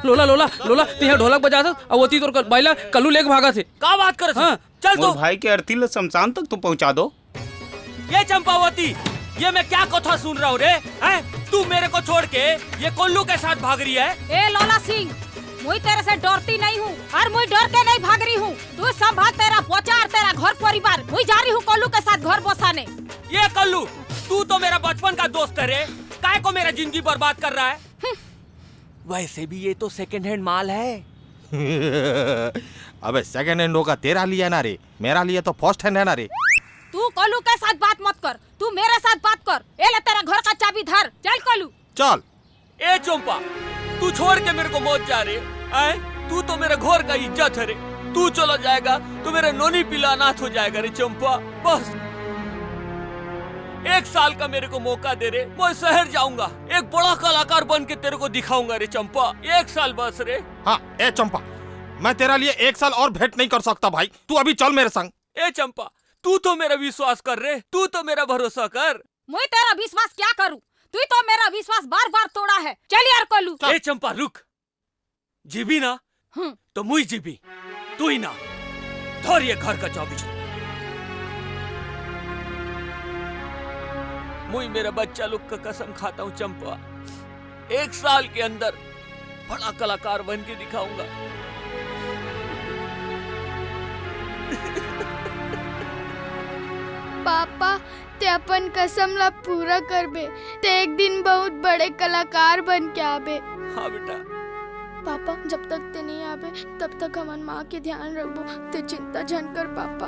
लोला लोला लोला तिहे ढोलक बजा था और वो ती तोर बैला कल्लू लेके भागा थे। का बात कर? हाँ। चल तो भाई के अर्थी ल शमशान तक तो पहुंचा दो। ये चंपावती, ये मैं क्या कथा सुन रहा हूँ रे? हैं? तू मेरे को छोड़ के ये कोल्लू के साथ भाग रही है? ए लोला सिंह, मुई तेरे से डरती नहीं हूँ और मुई डर के नहीं भाग रही हूँ। तू संभाल तेरा पोचा और तेरा घर परिवार। मुई जा रही हूँ कोल्लू के साथ घर बसाने। ये कल्लू, तू तो मेरा बचपन का दोस्त है रे, काय को मेरा जिंदगी बर्बाद कर रहा है? वैसे भी ये तो सेकंड हैंड माल है। अबे सेकंड हैंड होगा तेरा लिया ना रे, मेरा लिया तो फर्स्ट हैंड है ना रे। तू कोल्लू के साथ बात मत कर, तू मेरे साथ बात कर। ए ले तेरा घर का चाबी धर, चल कोल्लू। चल। ए चंपा, तू छोड़ के मेरे को मौत जा रे? तू तो मेरे घर का इज्जत है रे। तू चला जाएगा तो मेरा नोनी पीला अनाथ हो जाएगा रे चंपा। बस 1 साल का मेरे को मौका दे रे, मैं शहर जाऊंगा, एक बड़ा कलाकार बन के तेरे को दिखाऊंगा रे चंपा। 1 साल बस रे। हाँ ए चंपा, मैं तेरा लिए 1 साल और भेंट नहीं कर सकता भाई, तू अभी चल मेरे संग। ए चंपा, तू तो मेरा विश्वास कर रे, तू तो मेरा भरोसा कर। मैं तेरा विश्वास क्या करूं? तू तो मेरा विश्वास बार बार तोड़ा है। चल यार कोल्लू। ए चंपा रुक, जीबी ना तो मुई जीबी, तू ही ना। धर ये घर का चाबी। मुई मेरा बच्चा लोग का कसम खाता हूँ चंपा, 1 साल के अंदर बड़ा कलाकार बन के दिखाऊंगा। पापा ते अपन कसम ला पूरा करबे, ते एक दिन बहुत बड़े कलाकार बन के आबे। हाँ बेटा। पापा जब तक ते नहीं आबे तब तक हमन माँ के ध्यान रखबो, ते चिंता जन कर पापा।